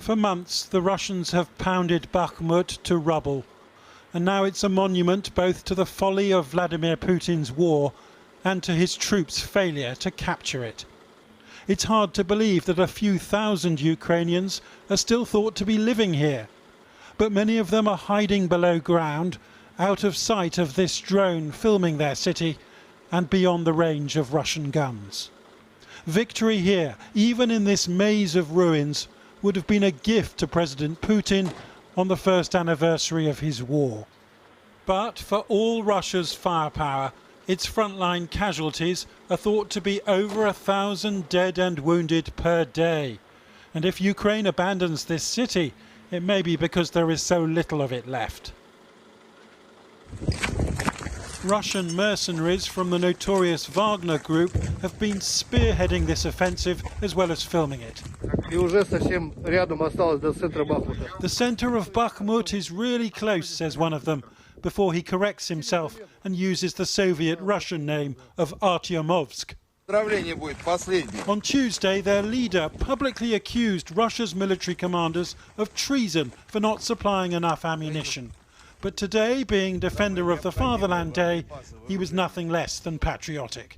For months, the Russians have pounded Bakhmut to rubble, and now it's a monument both to the folly of Vladimir Putin's war and to his troops' failure to capture it. It's hard to believe that a few thousand Ukrainians are still thought to be living here, but many of them are hiding below ground, out of sight of this drone filming their city and beyond the range of Russian guns. Victory here, even in this maze of ruins, would have been a gift to President Putin on the first anniversary of his war. But for all Russia's firepower, its frontline casualties are thought to be over 1,000 dead and wounded per day. And if Ukraine abandons this city, it may be because there is so little of it left. Russian mercenaries from the notorious Wagner group have been spearheading this offensive as well as filming it. The centre of Bakhmut is really close, says one of them, before he corrects himself and uses the Soviet-Russian name of Artyomovsk. On Tuesday, their leader publicly accused Russia's military commanders of treason for not supplying enough ammunition. But today, being Defender of the Fatherland Day, he was nothing less than patriotic.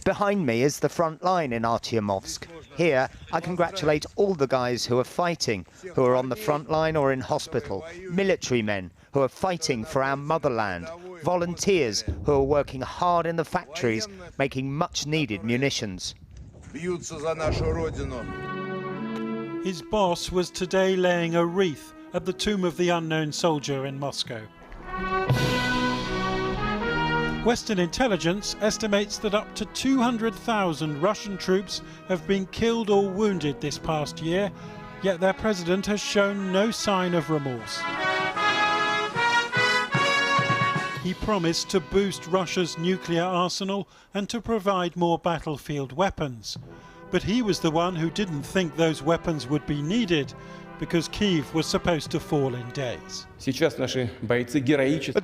Behind me is the front line in Artyomovsk. Here, I congratulate all the guys who are fighting, who are on the front line or in hospital, military men who are fighting for our motherland, volunteers who are working hard in the factories, making much-needed munitions. His boss was today laying a wreath at the tomb of the unknown soldier in Moscow. Western intelligence estimates that up to 200,000 Russian troops have been killed or wounded this past year, yet their president has shown no sign of remorse. He promised to boost Russia's nuclear arsenal and to provide more battlefield weapons. But he was the one who didn't think those weapons would be needed, because Kyiv was supposed to fall in days. At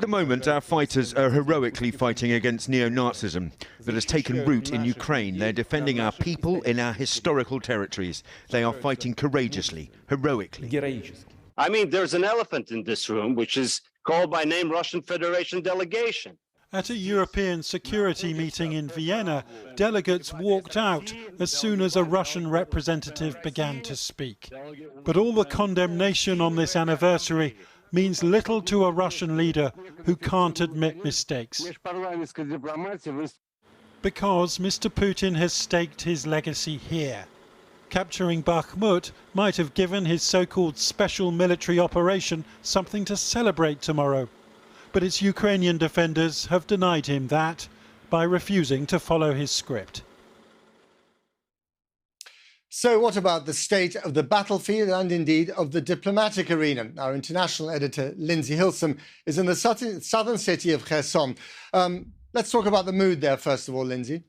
the moment, our fighters are heroically fighting against neo-Nazism that has taken root in Ukraine. They're defending our people in our historical territories. They are fighting courageously, heroically. I mean, there's an elephant in this room, which is called by name Russian Federation delegation. At a European security meeting in Vienna, delegates walked out as soon as a Russian representative began to speak. But all the condemnation on this anniversary means little to a Russian leader who can't admit mistakes. Because Mr. Putin has staked his legacy here. Capturing Bakhmut might have given his so-called special military operation something to celebrate tomorrow. But its Ukrainian defenders have denied him that by refusing to follow his script. So what about the state of the battlefield and indeed of the diplomatic arena? Our international editor, Lindsay Hilsum, is in the southern city of Kherson. Let's talk about the mood there, first of all, Lindsay.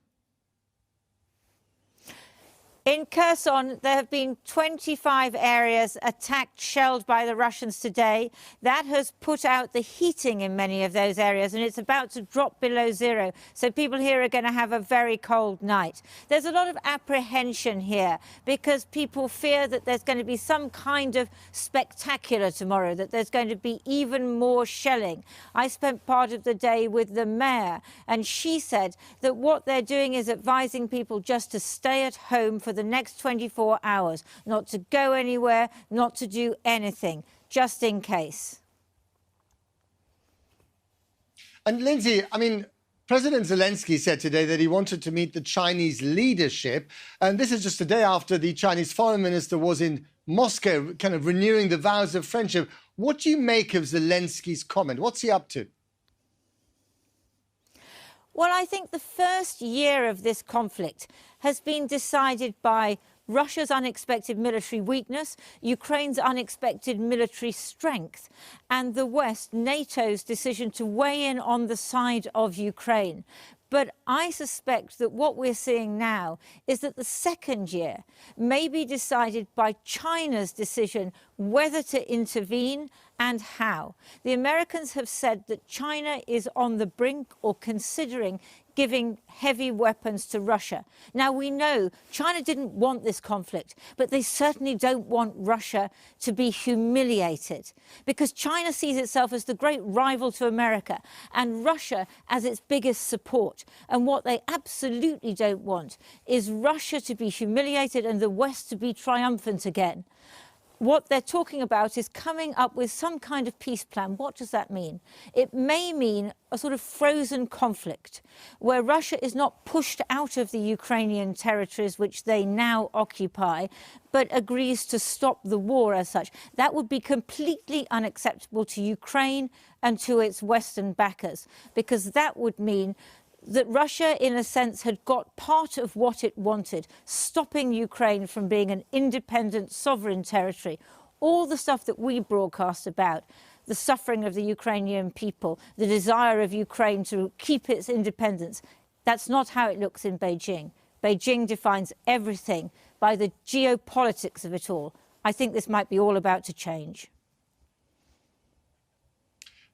In Kherson, there have been 25 areas attacked, shelled by the Russians today. That has put out the heating in many of those areas, and it's about to drop below zero. So people here are going to have a very cold night. There's a lot of apprehension here because people fear that there's going to be some kind of spectacular tomorrow, that there's going to be even more shelling. I spent part of the day with the mayor, and she said that what they're doing is advising people just to stay at home for the next 24 hours, not to go anywhere, not to do anything, just in case. And Lindsay, I mean, President Zelenskyy said today that he wanted to meet the Chinese leadership, and this is just a day after the Chinese foreign minister was in Moscow, kind of renewing the vows of friendship. What do you make of Zelenskyy's comment? What's he up to? Well, I think the first year of this conflict has been decided by Russia's unexpected military weakness, Ukraine's unexpected military strength, and the West, NATO's decision to weigh in on the side of Ukraine. But I suspect that what we're seeing now is that the second year may be decided by China's decision whether to intervene and how. The Americans have said that China is on the brink or considering giving heavy weapons to Russia. Now, we know China didn't want this conflict, but they certainly don't want Russia to be humiliated, because China sees itself as the great rival to America and Russia as its biggest support. And what they absolutely don't want is Russia to be humiliated and the West to be triumphant again. What they're talking about is coming up with some kind of peace plan. What does that mean? It may mean a sort of frozen conflict where Russia is not pushed out of the Ukrainian territories which they now occupy, but agrees to stop the war as such. That would be completely unacceptable to Ukraine and to its Western backers, because that would mean that Russia, in a sense, had got part of what it wanted, stopping Ukraine from being an independent, sovereign territory. All the stuff that we broadcast about, the suffering of the Ukrainian people, the desire of Ukraine to keep its independence, that's not how it looks in Beijing. Beijing defines everything by the geopolitics of it all. I think this might be all about to change.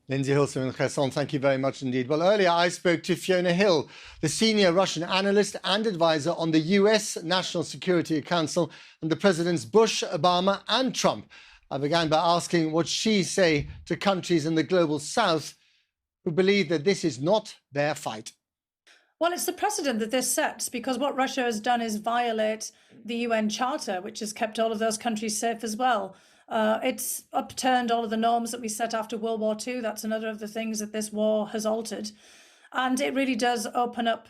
Lindsay Hilson and Kherson, thank you very much indeed. Well, earlier I spoke to Fiona Hill, the senior Russian analyst and advisor on the US National Security Council and the presidents Bush, Obama and Trump. I began by asking what she say to countries in the global south who believe that this is not their fight. Well, it's the precedent that this sets, because what Russia has done is violate the UN Charter, which has kept all of those countries safe as well. It's upturned all of the norms that we set after World War II. That's another of the things that this war has altered. And it really does open up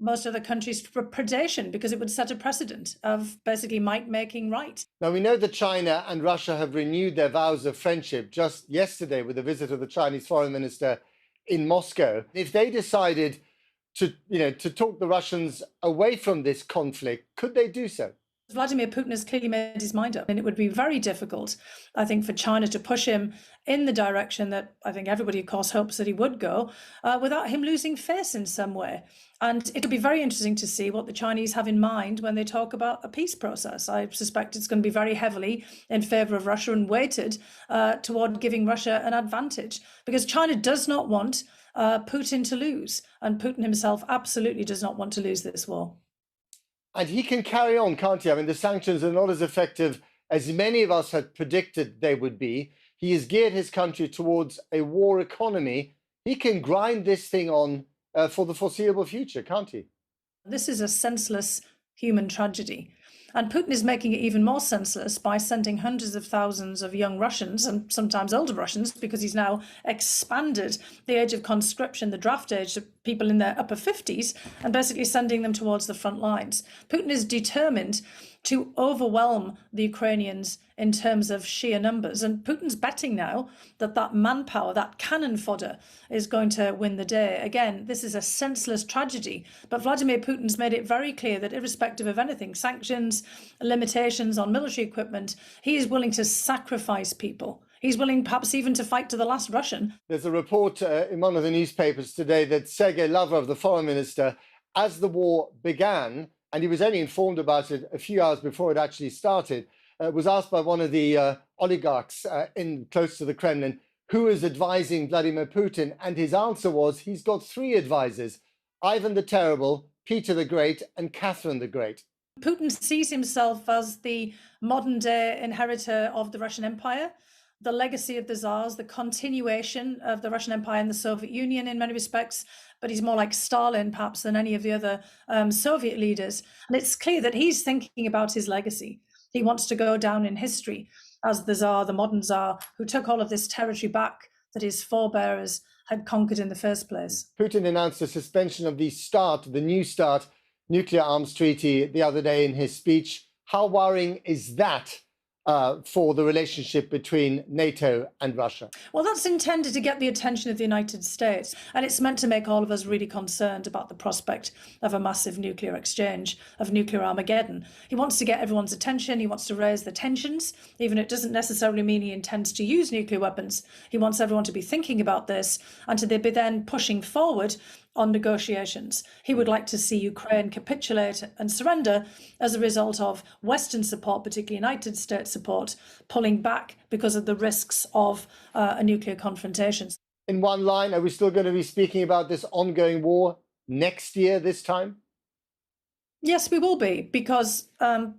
most of the countries for predation, because it would set a precedent of basically might making right. Now, we know that China and Russia have renewed their vows of friendship just yesterday with the visit of the Chinese foreign minister in Moscow. If they decided to talk the Russians away from this conflict, could they do so? Vladimir Putin has clearly made his mind up, and it would be very difficult, I think, for China to push him in the direction that I think everybody, of course, hopes that he would go, without him losing face in some way. And it'll be very interesting to see what the Chinese have in mind when they talk about a peace process. I suspect it's going to be very heavily in favour of Russia and weighted toward giving Russia an advantage, because China does not want Putin to lose, and Putin himself absolutely does not want to lose this war. And he can carry on, can't he? I mean, the sanctions are not as effective as many of us had predicted they would be. He has geared his country towards a war economy. He can grind this thing on for the foreseeable future, can't he? This is a senseless human tragedy. And Putin is making it even more senseless by sending hundreds of thousands of young Russians, and sometimes older Russians, because he's now expanded the age of conscription, the draft age, to people in their upper 50s, and basically sending them towards the front lines. Putin is determined to overwhelm the Ukrainians in terms of sheer numbers. And Putin's betting now that that manpower, that cannon fodder, is going to win the day. Again, this is a senseless tragedy. But Vladimir Putin's made it very clear that irrespective of anything, sanctions, limitations on military equipment, he is willing to sacrifice people. He's willing perhaps even to fight to the last Russian. There's a report in one of the newspapers today that Sergei Lavrov, the foreign minister, as the war began, and he was only informed about it a few hours before it actually started, was asked by one of the oligarchs close to the Kremlin who is advising Vladimir Putin, and his answer was he's got three advisors: Ivan the Terrible, Peter the Great, and Catherine the Great. Putin sees himself as the modern-day inheritor of the Russian Empire, the legacy of the Tsars, the continuation of the Russian Empire and the Soviet Union in many respects, but he's more like Stalin perhaps than any of the other Soviet leaders. And it's clear that he's thinking about his legacy. He wants to go down in history as the Tsar, the modern Tsar, who took all of this territory back that his forebearers had conquered in the first place. Putin announced a suspension of the New START nuclear arms treaty the other day in his speech. How worrying is that for the relationship between NATO and Russia? Well, that's intended to get the attention of the United States, and it's meant to make all of us really concerned about the prospect of a massive nuclear exchange, of nuclear Armageddon. He wants to get everyone's attention. He wants to raise the tensions, even if it doesn't necessarily mean he intends to use nuclear weapons. He wants everyone to be thinking about this and to be then pushing forward on negotiations. He would like to see Ukraine capitulate and surrender as a result of Western support, particularly United States support, pulling back because of the risks of a nuclear confrontation. In one line, are we still going to be speaking about this ongoing war next year, this time? Yes, we will be, because no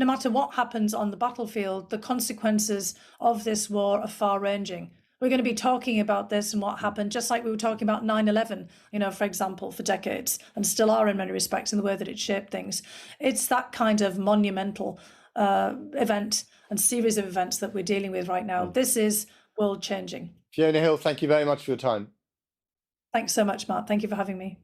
matter what happens on the battlefield, the consequences of this war are far-ranging. We're going to be talking about this and what happened, just like we were talking about 9/11, for example, for decades, and still are in many respects in the way that it shaped things. It's that kind of monumental event and series of events that we're dealing with right now. This is world-changing. Fiona Hill, thank you very much for your time. Thanks so much, Matt. Thank you for having me.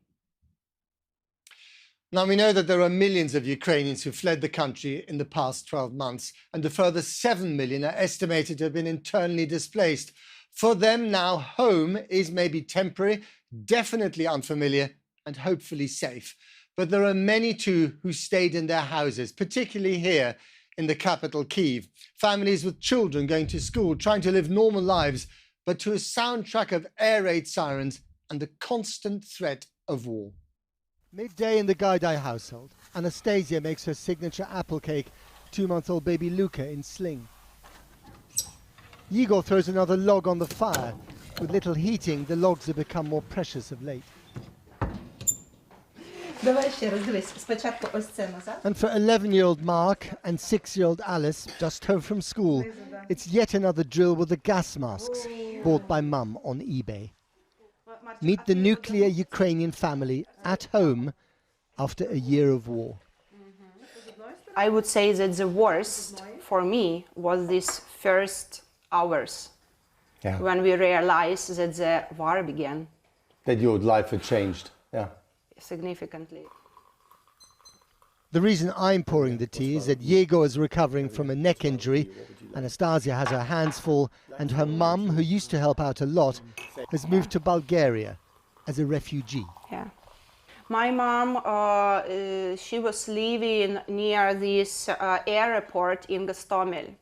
Now, we know that there are millions of Ukrainians who fled the country in the past 12 months, and a further 7 million are estimated to have been internally displaced. For them now, home is maybe temporary, definitely unfamiliar, and hopefully safe. But there are many too who stayed in their houses, particularly here in the capital, Kyiv. Families with children going to school, trying to live normal lives, but to a soundtrack of air raid sirens and the constant threat of war. Midday in the Gaidai household, Anastasia makes her signature apple cake, 2-month-old baby Luca in sling. Igor throws another log on the fire. With little heating, the logs have become more precious of late. And for 11-year-old Mark and 6-year-old Alice, just home from school, it's yet another drill with the gas masks, bought by mum on eBay. Meet the nuclear Ukrainian family at home after a year of war. I would say that the worst for me was these first hours, when we realized that the war began. That your life had changed, significantly. The reason I'm pouring the tea is that Yegor is recovering from a neck injury, Anastasia has her hands full, and her mum, who used to help out a lot, has moved to Bulgaria as a refugee. My mom, she was living near this airport in Gostomel.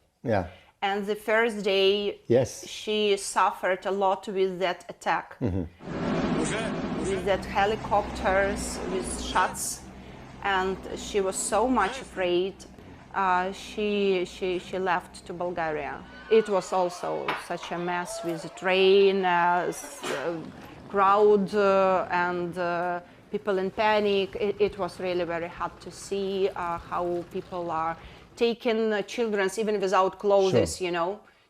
And the first day, she suffered a lot with that attack. With that helicopters, with shots, and she was so much afraid. She left to Bulgaria. It was also such a mess with the train, crowd, and people in panic. It was really very hard to see how people are taking children even without clothes,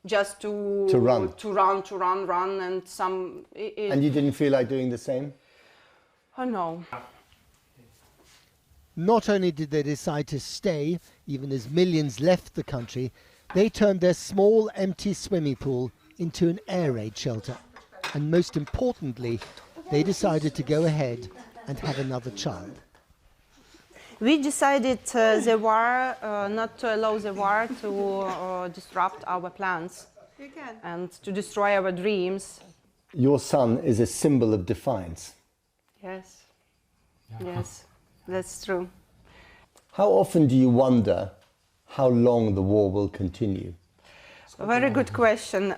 just to run, and some. And you didn't feel like doing the same? Oh no. Not only did they decide to stay, even as millions left the country, they turned their small empty swimming pool into an air raid shelter. And most importantly, they decided to go ahead and have another child. We decided the war, not to allow the war to disrupt our plans and to destroy our dreams. Your son is a symbol of defiance. Yes, yes, that's true. How often do you wonder how long the war will continue? Very good question.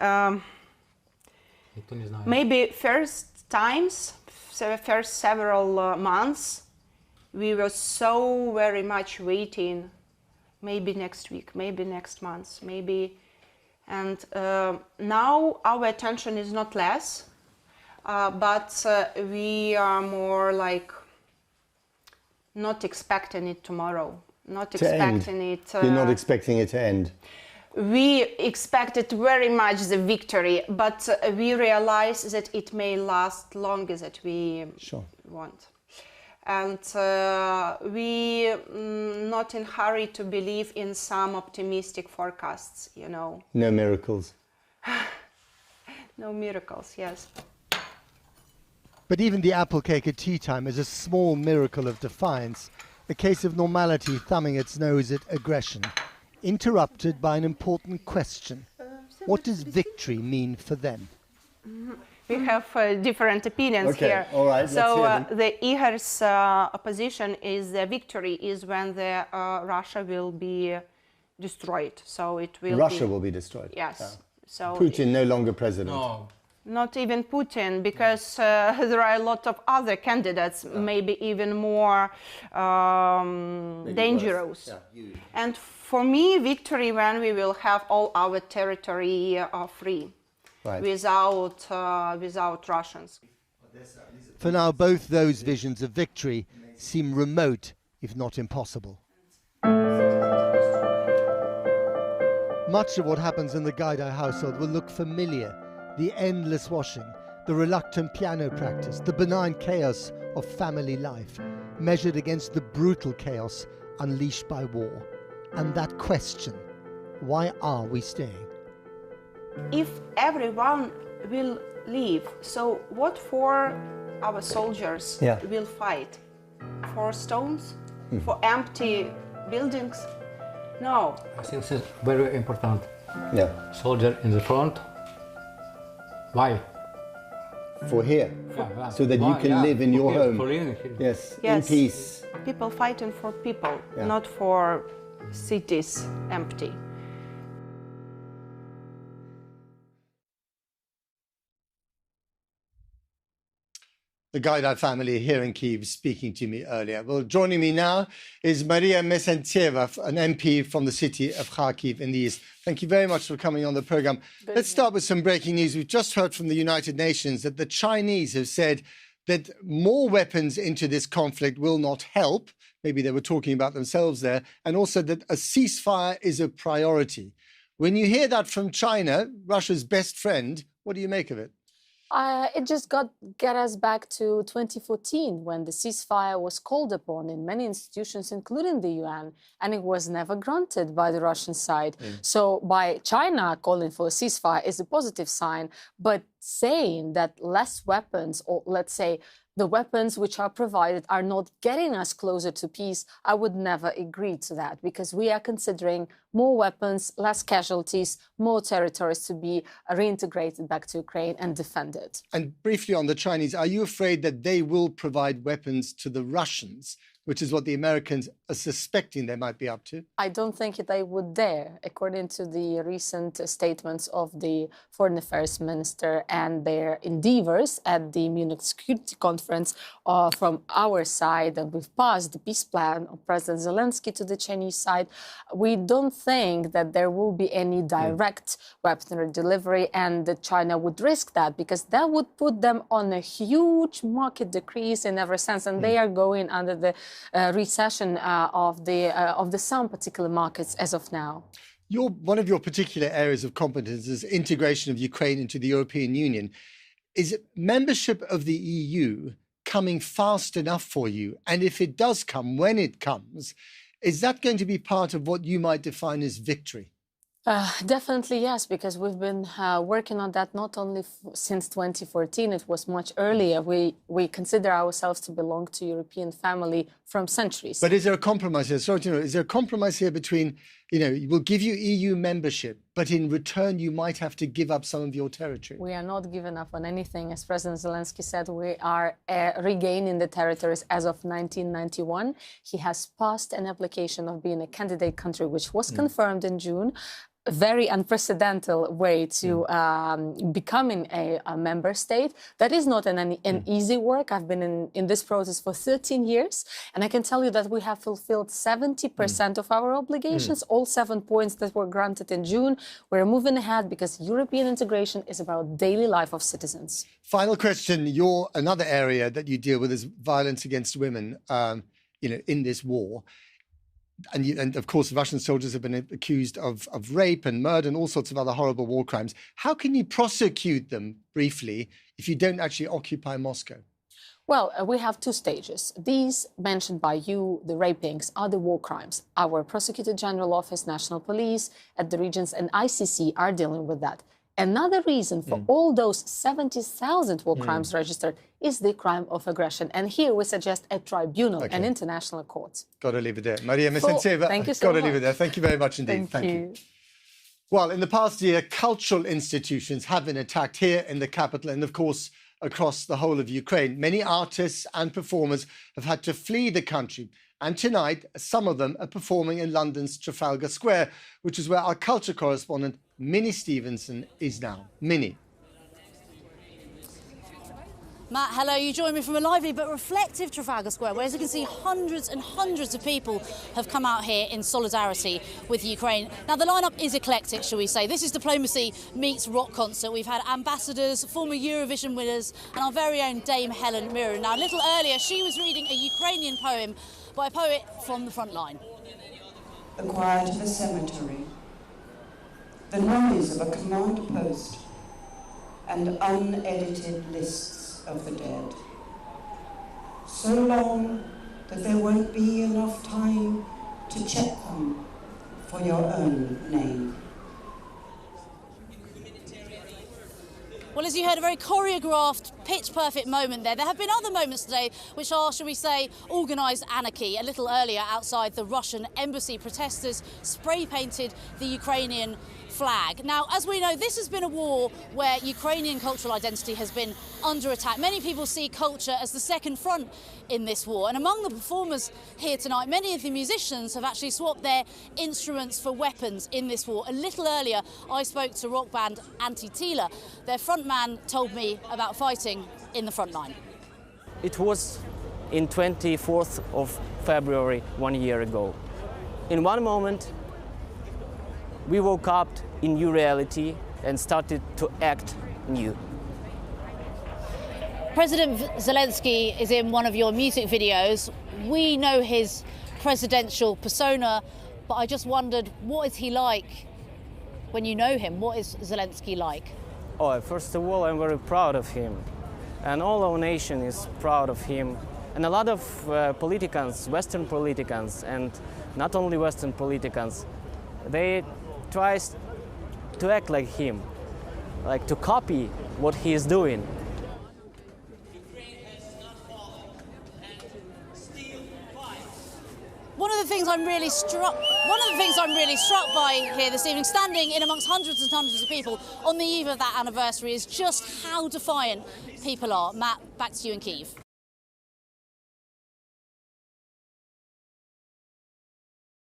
Maybe first times, first several months, we were so very much waiting, maybe next week, maybe next month, maybe. And now our attention is not less, but we are more like not expecting it tomorrow, not expecting it. You're not expecting it to end? We expected very much the victory, but we realize that it may last longer than we want. And we not in hurry to believe in some optimistic forecasts, No miracles. No miracles, yes. But even the apple cake at tea time is a small miracle of defiance, a case of normality thumbing its nose at aggression, interrupted by an important question. What does victory mean for them? We have different opinions here. All right, so the Igor's opposition is the victory is when the Russia will be destroyed. So it will Russia will be destroyed? Yes. So Putin no longer president? Not even Putin, because there are a lot of other candidates, maybe even more dangerous. And for me, victory when we will have all our territory free, without Russians. For now, both those visions of victory seem remote, if not impossible. Much of what happens in the Gaidai household will look familiar. The endless washing, the reluctant piano practice, the benign chaos of family life, measured against the brutal chaos unleashed by war. And that question, why are we staying? If everyone will leave, so what for our soldiers will fight? For stones? For empty buildings? No. I think it's very important. Yeah. Soldier in the front. Why? For here, so that you can live in your home. Yes, in peace. People fighting for people, not for cities empty. The Gaidai family here in Kyiv speaking to me earlier. Well, joining me now is Maria Mesentseva, an MP from the city of Kharkiv in the east. Thank you very much for coming on the programme. Let's start with some breaking news. We've just heard from the United Nations that the Chinese have said that more weapons into this conflict will not help. Maybe they were talking about themselves there. And also that a ceasefire is a priority. When you hear that from China, Russia's best friend, what do you make of it? It just get us back to 2014 when the ceasefire was called upon in many institutions, including the UN, and it was never granted by the Russian side. So by China calling for a ceasefire is a positive sign, but saying that less weapons, or let's say the weapons which are provided are not getting us closer to peace, I would never agree to that, because we are considering more weapons, less casualties, more territories to be reintegrated back to Ukraine and defended. And briefly on the Chinese, are you afraid that they will provide weapons to the Russians, which is what the Americans are suspecting they might be up to? I don't think they would dare, according to the recent statements of the Foreign Affairs Minister and their endeavors at the Munich Security Conference from our side, and we've passed the peace plan of President Zelenskyy to the Chinese side. We don't think that there will be any direct weaponry delivery, and that China would risk that, because that would put them on a huge market decrease in every sense, and they are going under the recession of some particular markets as of now. One of your particular areas of competence is integration of Ukraine into the European Union. Is membership of the EU coming fast enough for you? And if it does come, when it comes, is that going to be part of what you might define as victory? Definitely yes, because we've been working on that not only since 2014, it was much earlier. We consider ourselves to belong to European family from centuries. But is there a compromise here? Sorry to know, is there a compromise here between, we'll give you EU membership, but in return you might have to give up some of your territory? We are not giving up on anything. As President Zelenskyy said, we are regaining the territories as of 1991. He has passed an application of being a candidate country, which was confirmed in June. A very unprecedented way to becoming a member state. That is not an easy work. I've been in this process for 13 years, and I can tell you that we have fulfilled 70% of our obligations, all 7 points that were granted in June. We're moving ahead because European integration is about daily life of citizens. Final question. Another area that you deal with is violence against women, in this war. And of course, Russian soldiers have been accused of rape and murder and all sorts of other horrible war crimes. How can you prosecute them, briefly, if you don't actually occupy Moscow? Well, we have two stages. These mentioned by you, the rapings, are the war crimes. Our Prosecutor General Office, National Police, at the regions and ICC are dealing with that. Another reason for all those 70,000 war crimes registered is the crime of aggression. And here we suggest a tribunal, an international court. Got to leave it there. Maria Mesentseva, thank you so much. Got to leave it there. Thank you very much indeed. Thank you. Well, in the past year, cultural institutions have been attacked here in the capital and, of course, across the whole of Ukraine. Many artists and performers have had to flee the country. And tonight, some of them are performing in London's Trafalgar Square, which is where our culture correspondent, Minnie Stevenson, is now. Minnie. Matt, hello. You join me from a lively but reflective Trafalgar Square, where, as you can see, hundreds and hundreds of people have come out here in solidarity with Ukraine. Now, the lineup is eclectic, shall we say. This is Diplomacy meets rock concert. We've had ambassadors, former Eurovision winners, and our very own Dame Helen Mirren. Now, a little earlier, she was reading a Ukrainian poem by a poet from the front line. The quiet of a cemetery, the noise of a command post, and unedited lists of the dead. So long that there won't be enough time to check them for your own name. Well, as you heard, a very choreographed, pitch-perfect moment there. There have been other moments today which are, shall we say, organised anarchy. A little earlier, outside the Russian embassy, protesters spray-painted the Ukrainian flag. Now, as we know, this has been a war where Ukrainian cultural identity has been under attack. Many people see culture as the second front in this war. And among the performers here tonight, many of the musicians have actually swapped their instruments for weapons in this war. A little earlier, I spoke to rock band Anti-Tila. Their frontman told me about fighting in the front line. It was in 24th of February 1 year ago. In one moment, we woke up in new reality and started to act new. President Zelenskyy is in one of your music videos. We know his presidential persona, but I just wondered, what is he like when you know him? What is Zelenskyy like? Oh, first of all, I'm very proud of him. And all our nation is proud of him. And a lot of politicians, Western politicians, and not only Western politicians, they try to act like him, like to copy what he is doing. One of the things I'm really struck by here this evening, standing in amongst hundreds and hundreds of people on the eve of that anniversary, is just how defiant people are. Matt, back to you in Kyiv.